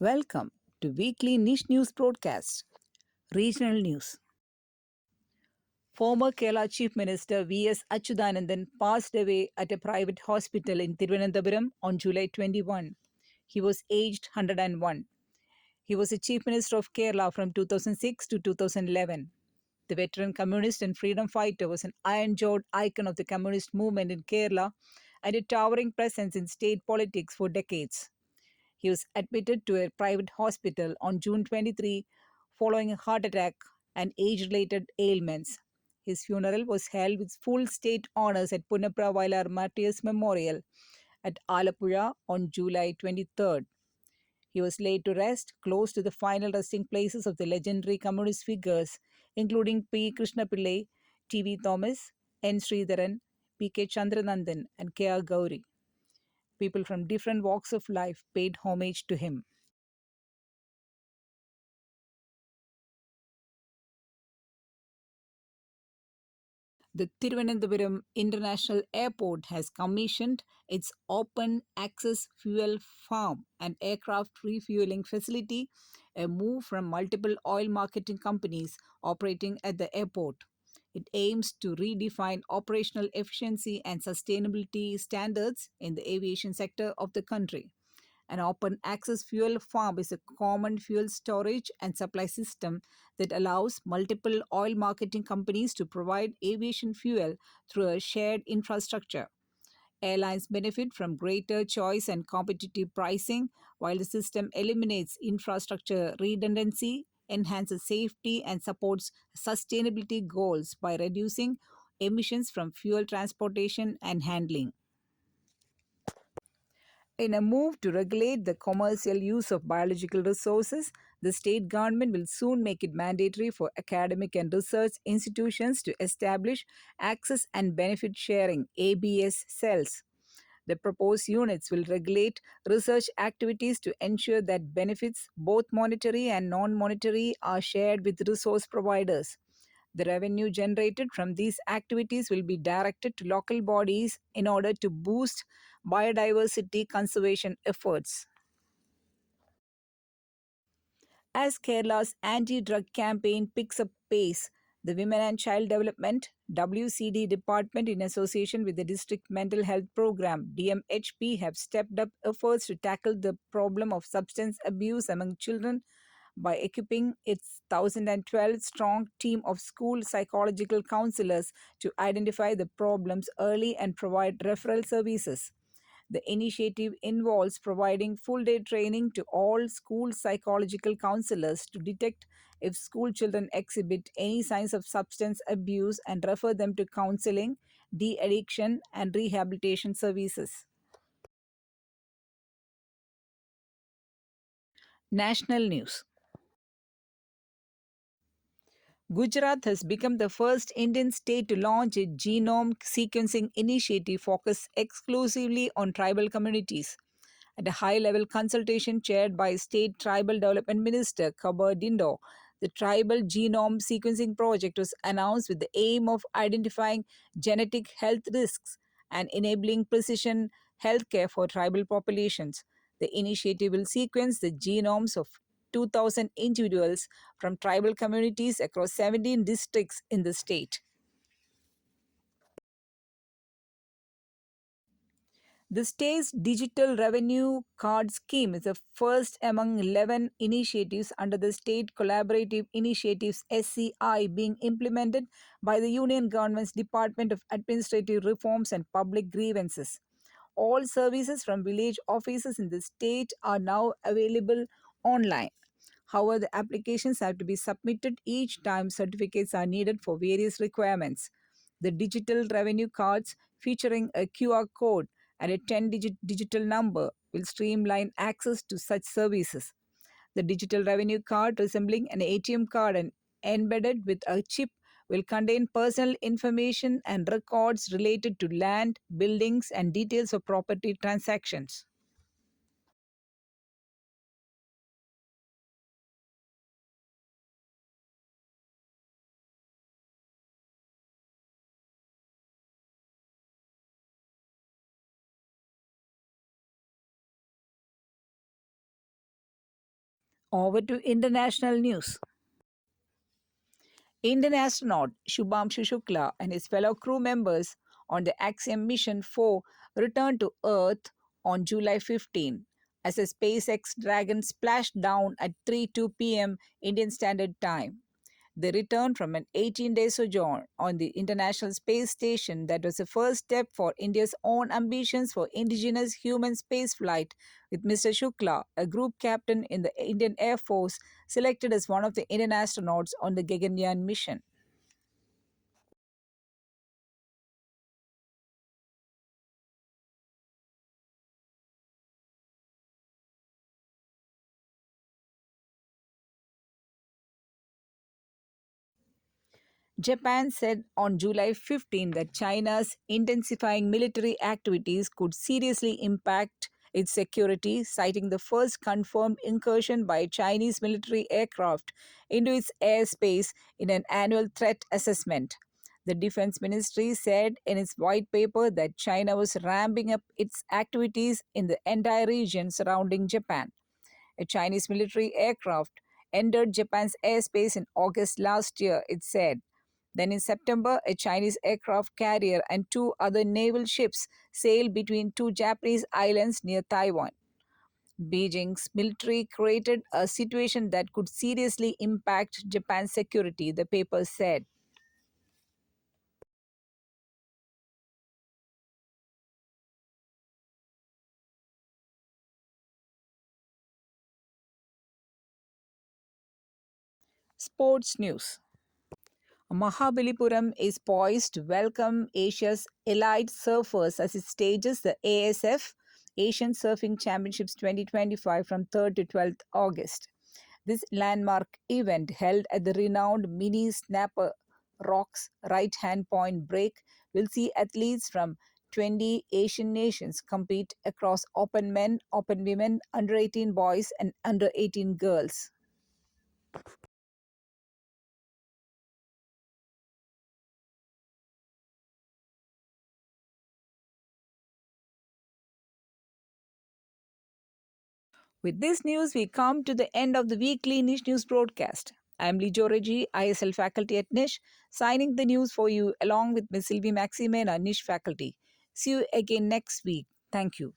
Welcome to weekly NISH news broadcast. Regional news. Former Kerala Chief Minister V.S. Achuthanandan passed away at a private hospital in Thiruvananthapuram on July 21. He was aged 101. He was the Chief Minister of Kerala from 2006 to 2011. The veteran communist and freedom fighter was an iron-jawed icon of the communist movement in Kerala and a towering presence in state politics for decades. He was admitted to a private hospital on June 23 following a heart attack and age related ailments. His funeral was held with full state honors at Punaprah Vailar Martyrs Memorial at Alappuzha on July 23rd. He was laid to rest close to the final resting places of the legendary communist figures, including P. Krishnapillai, T.V. Thomas, N. Sridharan, P.K. Chandranandan, and K.R. Gauri. People from different walks of life paid homage to him. The Thiruvananthapuram International Airport has commissioned its open access fuel farm and aircraft refueling facility, a move from multiple oil marketing companies operating at the airport. It aims to redefine operational efficiency and sustainability standards in the aviation sector of the country. An open access fuel farm is a common fuel storage and supply system that allows multiple oil marketing companies to provide aviation fuel through a shared infrastructure. Airlines benefit from greater choice and competitive pricing, while the system eliminates infrastructure redundancy, enhances safety, and supports sustainability goals by reducing emissions from fuel transportation and handling. In a move to regulate the commercial use of biological resources, the state government will soon make it mandatory for academic and research institutions to establish access and benefit sharing ABS cells. The proposed units will regulate research activities to ensure that benefits, both monetary and non monetary, are shared with resource providers. The revenue generated from these activities will be directed to local bodies in order to boost biodiversity conservation efforts. As Kerala's anti drug campaign picks up pace, the Women and Child Development WCD department, in association with the District Mental Health Program DMHP, have stepped up efforts to tackle the problem of substance abuse among children by equipping its 1,012 strong team of school psychological counselors to identify the problems early and provide referral services. The initiative involves providing full day training to all school psychological counselors to detect if school children exhibit any signs of substance abuse and refer them to counseling, de addiction, and rehabilitation services. National news. Gujarat has become the first Indian state to launch a genome sequencing initiative focused exclusively on tribal communities. At a high level consultation chaired by State Tribal Development Minister Kabar Dindo, the Tribal Genome Sequencing Project was announced with the aim of identifying genetic health risks and enabling precision healthcare for tribal populations. The initiative will sequence the genomes of 2,000 individuals from tribal communities across 17 districts in the state. The state's digital revenue card scheme is the first among 11 initiatives under the State Collaborative Initiatives SCI being implemented by the Union Government's Department of Administrative Reforms and Public Grievances. All services from village offices in the state are now available online. However, the applications have to be submitted each time certificates are needed for various requirements. The digital revenue cards featuring a QR code and a 10-digit digital number will streamline access to such services. The digital revenue card, resembling an ATM card and embedded with a chip, will contain personal information and records related to land, buildings, and details of property transactions. Over to international news. Indian astronaut Shubhamshu Shukla and his fellow crew members on the Axiom mission 4 returned to Earth on July 15 as a SpaceX Dragon splashed down at 3:02 p.m. Indian Standard Time. They returned from an 18-day sojourn on the International Space Station that was the first step for India's own ambitions for indigenous human spaceflight, with Mr. Shukla, a group captain in the Indian Air Force, selected as one of the Indian astronauts on the Gaganyaan mission. Japan said on July 15 that China's intensifying military activities could seriously impact its security, citing the first confirmed incursion by Chinese military aircraft into its airspace in an annual threat assessment. The Defense Ministry said in its white paper that China was ramping up its activities in the entire region surrounding Japan. A Chinese military aircraft entered Japan's airspace in August last year, it said. Then in September, a Chinese aircraft carrier and two other naval ships sailed between two Japanese islands near Taiwan. Beijing's military created a situation that could seriously impact Japan's security, the paper said. Sports news. Mahabalipuram is poised to welcome Asia's elite surfers as it stages the ASF Asian Surfing Championships 2025 from 3rd to 12th August. This landmark event, held at the renowned Mini Snapper Rocks right hand point break, will see athletes from 20 Asian nations compete across open men, open women, under 18 boys, and under 18 girls. With this news, we come to the end of the weekly NISH News broadcast. I am Lijo Reggie, ISL faculty at NISH, signing the news for you along with Ms. Sylvie Maximena, NISH faculty. See you again next week. Thank you.